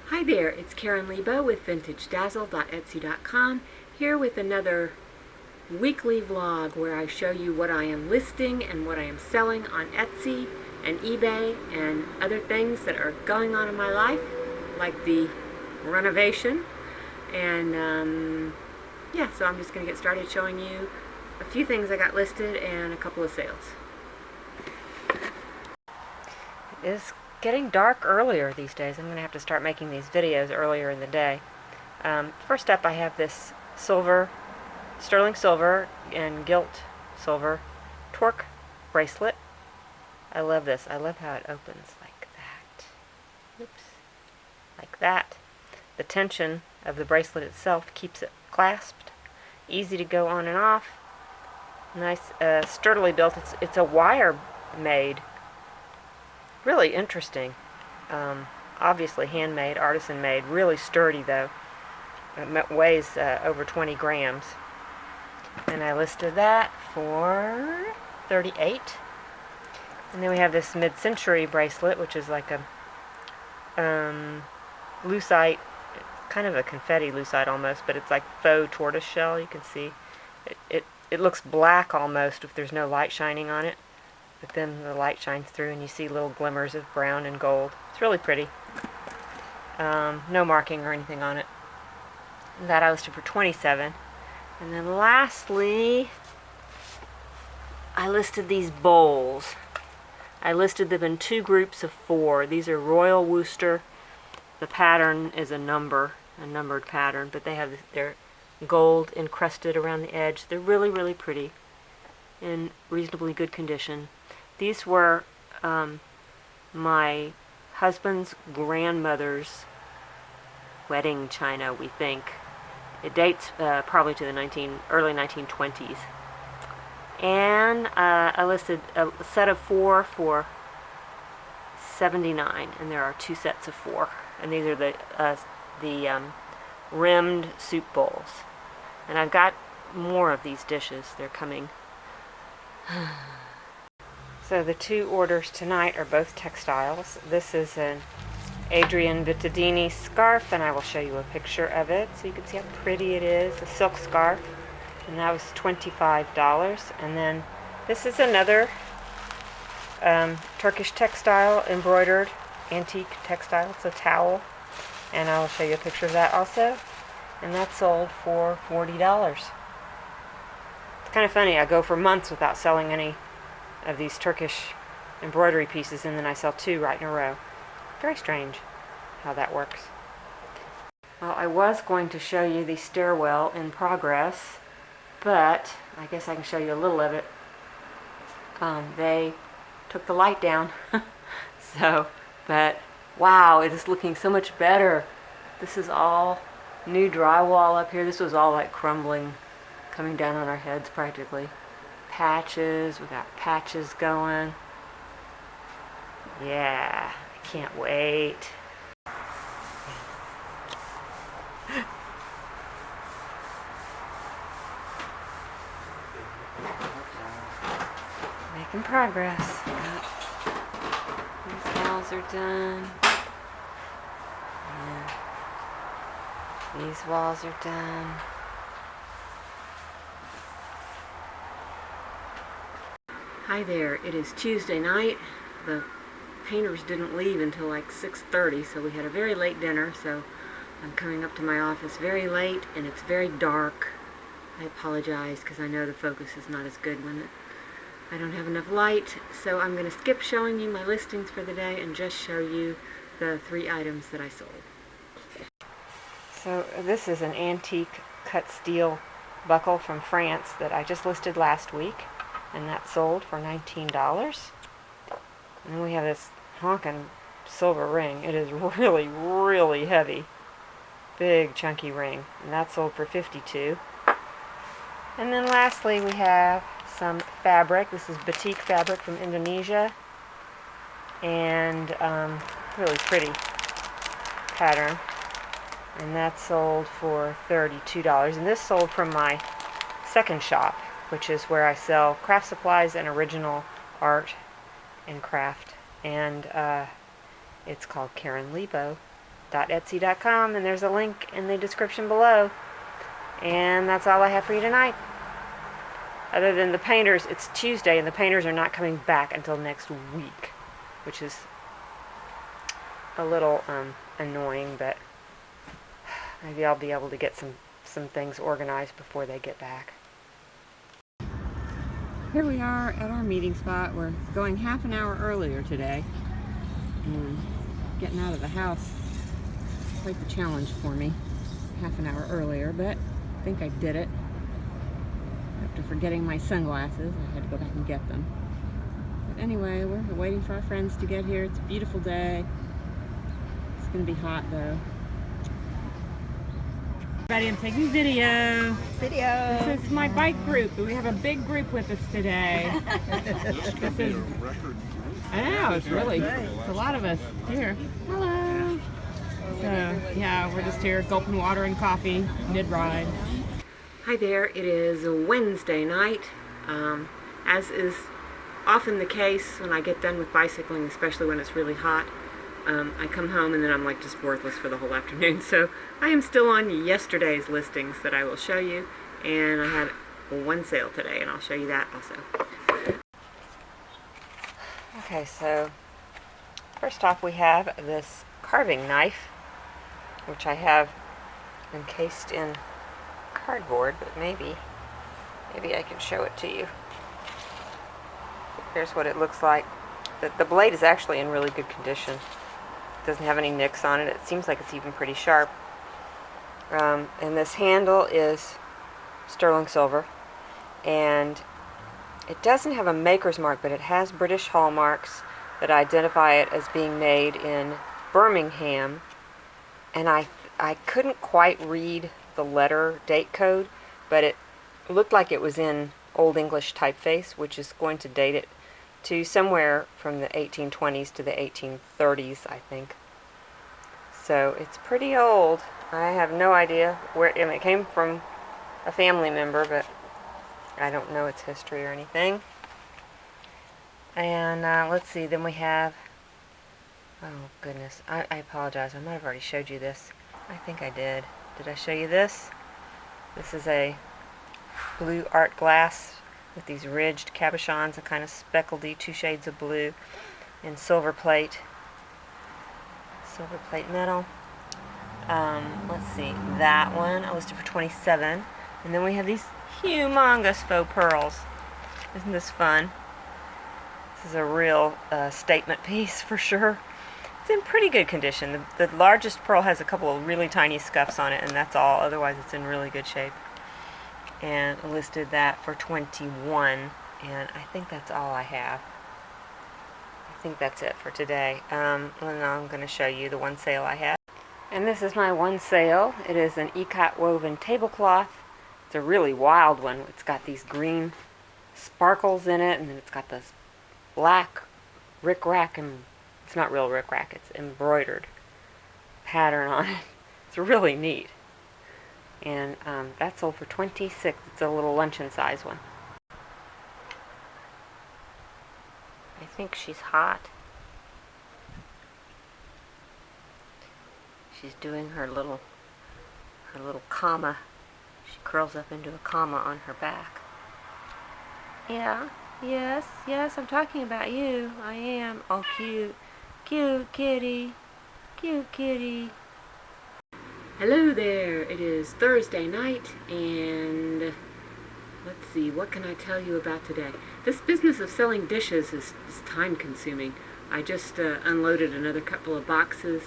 Hi there, it's Karen Leabo with VintageDazzle.etsy.com, here with another weekly vlog where I show you what I am listing and what I am selling on Etsy and eBay and other things that are going on in my life, like the renovation. And yeah, so I'm just going to get started showing you a few things I got listed and a couple of sales. It's getting dark earlier these days. I'm going to have to start making these videos earlier in the day. First up, I have this sterling silver and gilt silver torque bracelet. I love this. I love how it opens like that. Oops. Like that. The tension of the bracelet itself keeps it clasped. Easy to go on and off. Nice, sturdily built. It's a wire made. Really interesting. Obviously handmade, artisan made. Really sturdy though. It weighs over 20 grams. And I listed that for $38. And then we have this mid-century bracelet, which is like a lucite, kind of a confetti lucite almost, but it's like faux tortoise shell. You can see it looks black almost if there's no light shining on it. But then the light shines through and you see little glimmers of brown and gold. It's really pretty. No marking or anything on it. And that I listed for $27. And then lastly, I listed these bowls. I listed them in two groups of 4. These are Royal Worcester. The pattern is a numbered pattern, but they're gold encrusted around the edge. They're really, really pretty, in reasonably good condition. These were my husband's grandmother's wedding china, we think. It dates probably to the early 1920s. And I listed a set of 4 for $79, and there are 2 sets of 4. And these are the rimmed soup bowls. And I've got more of these dishes. They're coming. So the 2 orders tonight are both textiles. This is an Adrian Vittadini scarf, and I will show you a picture of it so you can see how pretty it is. A silk scarf, and that was $25. And then this is another Turkish textile, embroidered antique textile. It's a towel, and I will show you a picture of that also. And that sold for $40. It's kind of funny. I go for months without selling any of these Turkish embroidery pieces, and then I sell 2 right in a row. Very strange how that works. Well, I was going to show you the stairwell in progress, but I guess I can show you a little of it. They took the light down. But wow, it is looking so much better. This is all new drywall up here. This was all like crumbling, coming down on our heads practically. Patches, we got patches going. Yeah, I can't wait. Making progress. These walls are done. Yeah. These walls are done. Hi there, it is Tuesday night. The painters didn't leave until like 6:30, so we had a very late dinner, so I'm coming up to my office very late and it's very dark. I apologize because I know the focus is not as good when I don't have enough light, so I'm going to skip showing you my listings for the day and just show you the 3 items that I sold. So this is an antique cut steel buckle from France that I just listed last week, and that sold for $19. And then we have this honkin' silver ring. It is really, really heavy. Big chunky ring, and that sold for $52. And then lastly we have some fabric. This is batik fabric from Indonesia, and really pretty pattern, and that sold for $32. And this sold from my second shop, which is where I sell craft supplies and original art and craft, and it's called Karen Leabo www.etsy.com, and there's a link in the description below. And that's all I have for you tonight. Other than the painters, it's Tuesday and the painters are not coming back until next week, which is a little annoying, but maybe I'll be able to get some things organized before they get back. Here we are at our meeting spot. We're going half an hour earlier today. Getting out of the house, quite the challenge for me. Half an hour earlier, but I think I did it. After forgetting my sunglasses, I had to go back and get them. But anyway, we're waiting for our friends to get here. It's a beautiful day. It's going to be hot though. Everybody, I'm taking video. This is my bike group. We have a big group with us today. This is, I know, it's a lot of us here. Hello. So, yeah, we're just here gulping water and coffee mid-ride. Hi there, it is a Wednesday night. As is often the case when I get done with bicycling, especially when it's really hot, I come home and then I'm like just worthless for the whole afternoon. So I am still on yesterday's listings that I will show you, and I had one sale today and I'll show you that also. Okay, so first off we have this carving knife, which I have encased in cardboard, but maybe I can show it to you. Here's what it looks like. The blade is actually in really good condition. It doesn't have any nicks on it. It seems like it's even pretty sharp. And this handle is sterling silver, and it doesn't have a maker's mark, but it has British hallmarks that identify it as being made in Birmingham. And I couldn't quite read the letter date code, but it looked like it was in Old English typeface, which is going to date it to somewhere from the 1820s to the 1830s, I think. So it's pretty old. I have no idea where, I mean, it came from a family member, but I don't know its history or anything. And let's see, then we have, oh goodness, I apologize, I might have already showed you this. I think I did. Did I show you this? This is a blue art glass with these ridged cabochons, a kind of speckledy, 2 shades of blue, and silver plate metal. Let's see, that one I listed for $27, and then we have these humongous faux pearls. Isn't this fun? This is a real statement piece for sure. It's in pretty good condition. The largest pearl has a couple of really tiny scuffs on it, and that's all. Otherwise, it's in really good shape. And I listed that for $21, and I think that's all I have. I think that's it for today. And now I'm going to show you the one sale I had. And this is my one sale. It is an ikat woven tablecloth. It's a really wild one. It's got these green sparkles in it, and then it's got this black rickrack, and it's not real rickrack, it's embroidered pattern on it. It's really neat. And that sold for $26. It's a little luncheon size one. I think she's hot. She's doing her little comma. She curls up into a comma on her back. Yeah, yes, I'm talking about you. I am. Oh, cute. Cute kitty. Cute kitty. Hello there. It is Thursday night, and let's see, what can I tell you about today? This business of selling dishes is time consuming. I just unloaded another couple of boxes,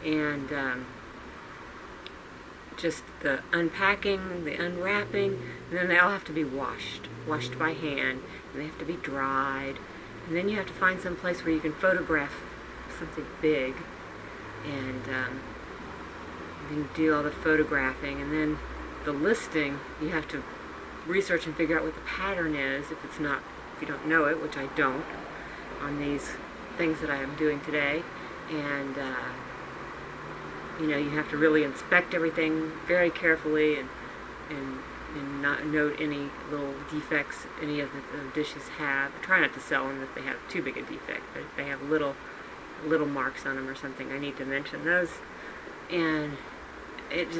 and just the unpacking, the unwrapping, and then they all have to be washed by hand, and they have to be dried, and then you have to find some place where you can photograph something big, and you can do all the photographing, and then the listing, you have to research and figure out what the pattern is if you don't know it, which I don't, on these things that I am doing today, and you know, you have to really inspect everything very carefully and not note any little defects any of the dishes have. I try not to sell them if they have too big a defect, but if they have little marks on them or something, I need to mention those. and it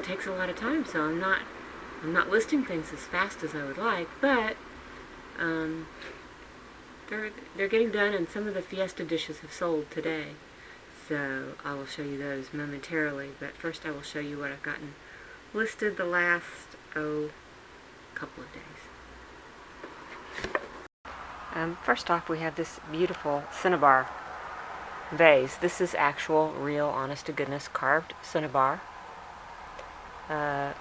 takes a lot of time, so I'm not listing things as fast as I would like, but they're getting done, and some of the Fiesta dishes have sold today, so I will show you those momentarily. But first I will show you what I've gotten listed the last couple of days. First off, we have this beautiful cinnabar vase. This is actual, real, honest-to-goodness carved cinnabar.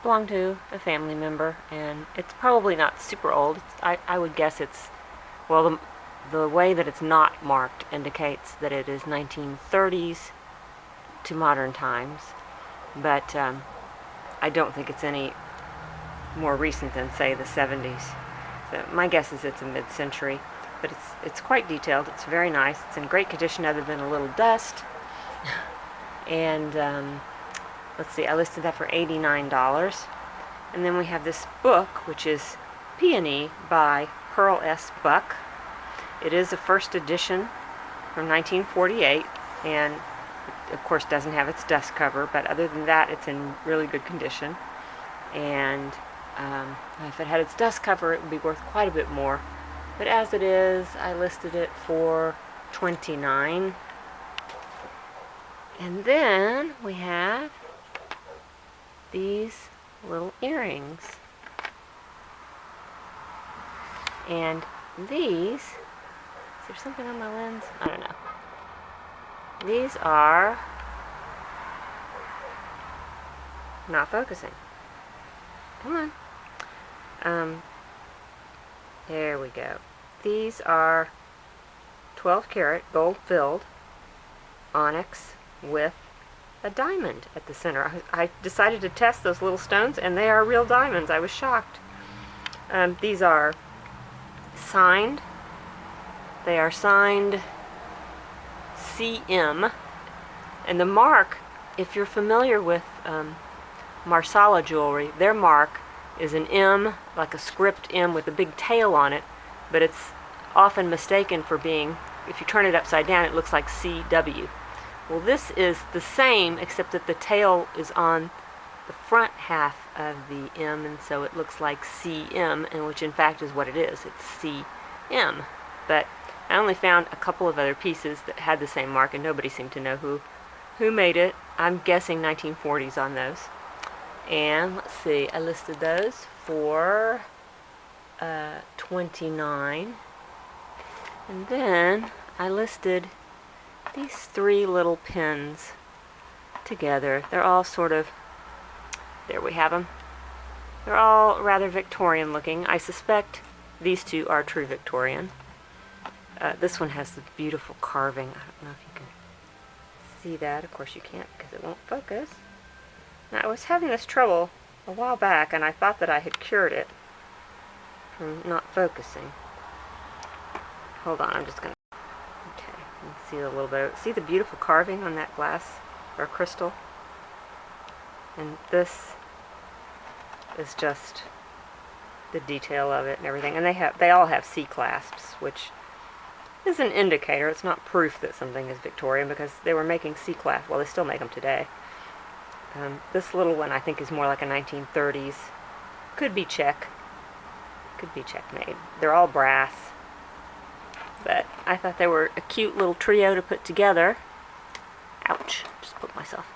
Belonged to a family member, and it's probably not super old. I would guess it's, well, the way that it's not marked indicates that it is 1930s to modern times, but I don't think it's any more recent than, say, the 70s. So my guess is it's a mid-century, but it's quite detailed. It's very nice. It's in great condition other than a little dust. And let's see, I listed that for $89. And then we have this book, which is Peony by Pearl S. Buck. It is a first edition from 1948, and it, of course, doesn't have its dust cover, but other than that, it's in really good condition. And if it had its dust cover, it would be worth quite a bit more. But as it is, I listed it for $29. And then we have these little earrings. And these, is there something on my lens? I don't know. These are not focusing. Come on. There we go. These are 12 karat gold filled onyx with a diamond at the center. I decided to test those little stones, and they are real diamonds. I was shocked. These are signed. They are signed CM, and the mark, if you're familiar with Marsala jewelry, their mark is an M, like a script M with a big tail on it, but it's often mistaken for being, if you turn it upside down, it looks like CW. Well, this is the same, except that the tail is on the front half of the M, and so it looks like CM, and which in fact is what it is. It's CM. But I only found a couple of other pieces that had the same mark, and nobody seemed to know who made it. I'm guessing 1940s on those. And let's see, I listed those for $29. And then I listed these three little pins together. They're all sort of, there we have them. They're all rather Victorian looking. I suspect these two are true Victorian. This one has the beautiful carving. I don't know if you can see that. Of course you can't because it won't focus. Now, I was having this trouble a while back, and I thought that I had cured it from not focusing. Hold on, I'm just going to... Okay, you can see a little bit. See the beautiful carving on that glass or crystal? And this is just the detail of it and everything. And they all have C clasps, which is an indicator. It's not proof that something is Victorian, because they were making C clasps. Well, they still make them today. This little one I think is more like a 1930s. Could be Czech. Could be Czech made. They're all brass. But I thought they were a cute little trio to put together. Ouch. Just poked myself.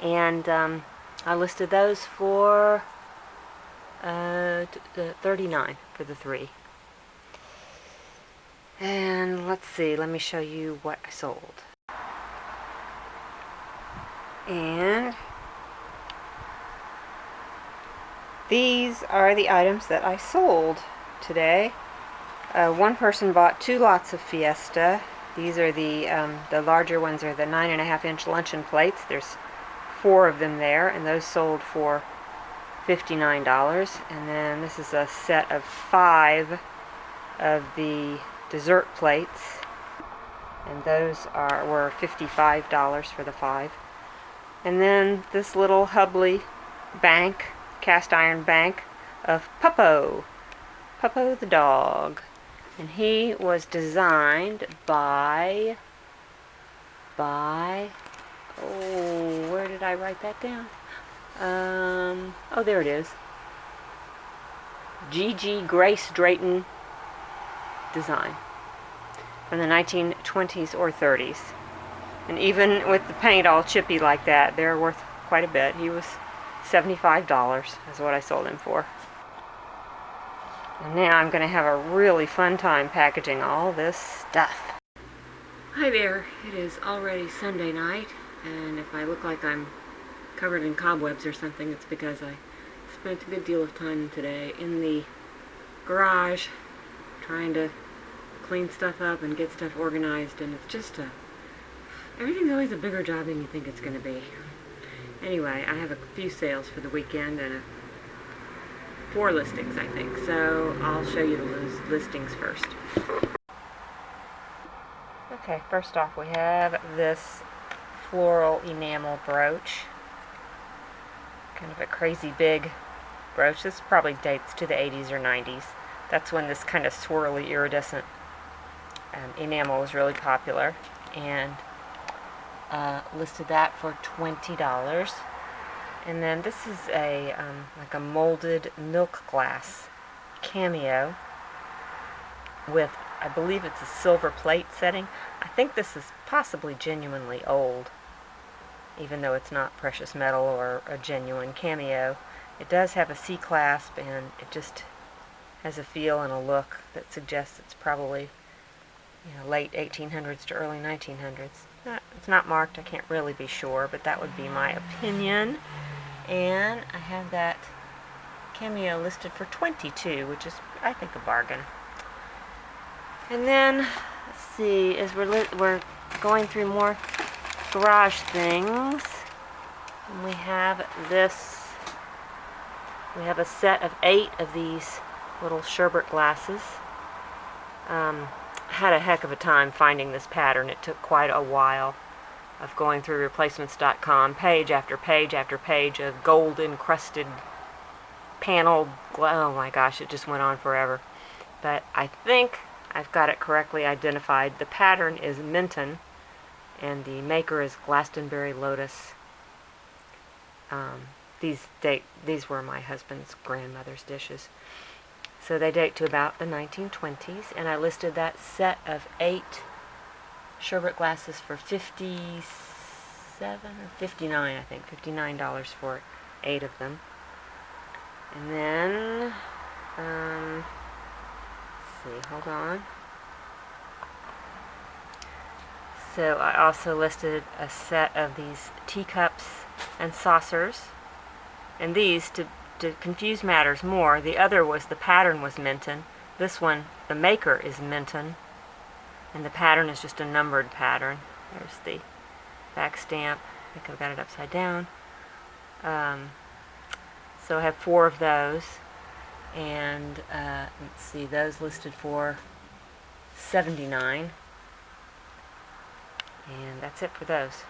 And I listed those for $39 for the three. And let's see. Let me show you what I sold. And these are the items that I sold today. One person bought 2 lots of Fiesta. These are the larger ones are the 9.5-inch luncheon plates. There's 4 of them there, and those sold for $59. And then this is a set of 5 of the dessert plates, and those were $55 for the 5. And then this little Hubley bank, cast iron bank of Puppo the dog, and he was designed by oh, where did I write that down? Oh, there it is. G.G. Grace Drayton design from the 1920s or 30s. And even with the paint all chippy like that, they're worth quite a bit. He was $75 is what I sold him for. And now I'm going to have a really fun time packaging all this stuff. Hi there, it is already Sunday night, and if I look like I'm covered in cobwebs or something, it's because I spent a good deal of time today in the garage trying to clean stuff up and get stuff organized, and it's just everything's always a bigger job than you think it's going to be. Anyway, I have a few sales for the weekend and 4 listings, I think, so I'll show you the listings first. Okay, first off we have this floral enamel brooch. Kind of a crazy big brooch. This probably dates to the 80s or 90s. That's when this kind of swirly iridescent enamel was really popular, and listed that for $20. And then this is a like a molded milk glass cameo with, I believe it's a silver plate setting. I think this is possibly genuinely old, even though it's not precious metal or a genuine cameo. It does have a C-clasp, and it just has a feel and a look that suggests it's probably, late 1800s to early 1900s. It's not marked, I can't really be sure, but that would be my opinion. And I have that cameo listed for $22, which is, I think, a bargain. And then, let's see, as we're going through more garage things, and we have this. We have a set of 8 of these little sherbet glasses. Had a heck of a time finding this pattern. It took quite a while of going through replacements.com, page after page after page of gold encrusted paneled, oh my gosh, it just went on forever. But I think I've got it correctly identified. The pattern is Minton, and the maker is Glastonbury Lotus. These were my husband's grandmother's dishes. So they date to about the 1920s, and I listed that set of 8 sherbet glasses for $57 or $59, I think. $59 for 8 of them. And then, let's see, hold on. So I also listed a set of these teacups and saucers. And these, to confuse matters more, the pattern was Minton. This one, the maker is Minton, and the pattern is just a numbered pattern. There's the back stamp. I think I've got it upside down. So I have 4 of those, and let's see, those listed for $79, and that's it for those.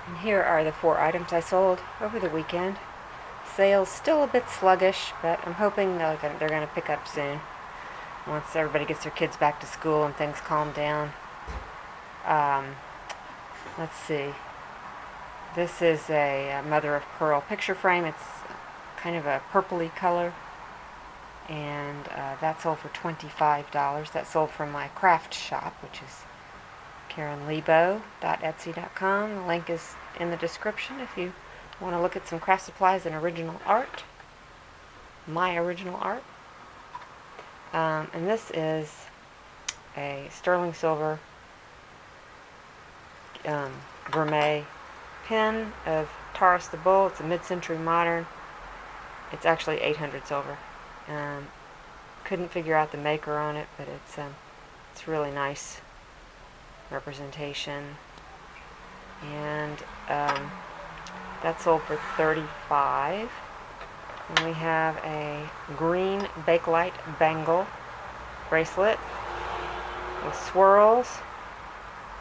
And here are the 4 items I sold over the weekend. Sales still a bit sluggish, but I'm hoping they're going to pick up soon once everybody gets their kids back to school and things calm down. Let's see. This is a mother of pearl picture frame. It's kind of a purpley color, and that sold for $25. That sold from my craft shop, which is KarenLeabo.etsy.com. The link is in the description if you want to look at some craft supplies and original art, my original art. And this is a sterling silver gourmet pin of Taurus the Bull. It's a mid-century modern. It's actually 800 silver. Couldn't figure out the maker on it, but it's really nice representation. And that sold for $35. And we have a green Bakelite bangle bracelet with swirls.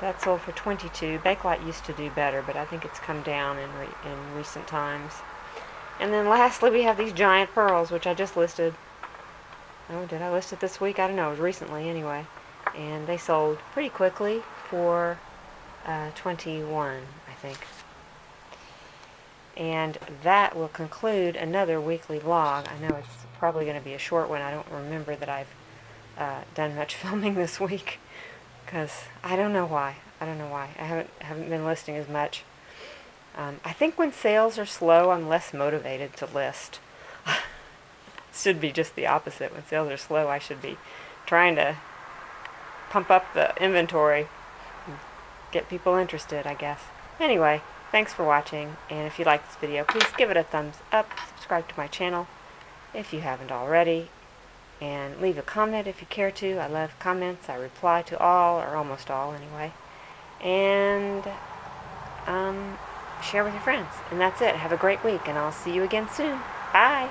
That sold for $22. Bakelite used to do better, but I think it's come down in recent times. And then lastly, we have these giant pearls, which I just listed. Oh, did I list it this week? I don't know. It was recently anyway. And they sold pretty quickly for $21, I think. And that will conclude another weekly vlog. I know it's probably going to be a short one. I don't remember that I've done much filming this week, because I don't know why. I haven't been listing as much. I think when sales are slow, I'm less motivated to list. Should be just the opposite. When sales are slow, I should be trying to pump up the inventory and get people interested, I guess. Anyway, thanks for watching, and if you like this video, please give it a thumbs up, subscribe to my channel if you haven't already, and leave a comment if you care to. I love comments. I reply to all, or almost all anyway. And share with your friends. And that's it. Have a great week, and I'll see you again soon. Bye!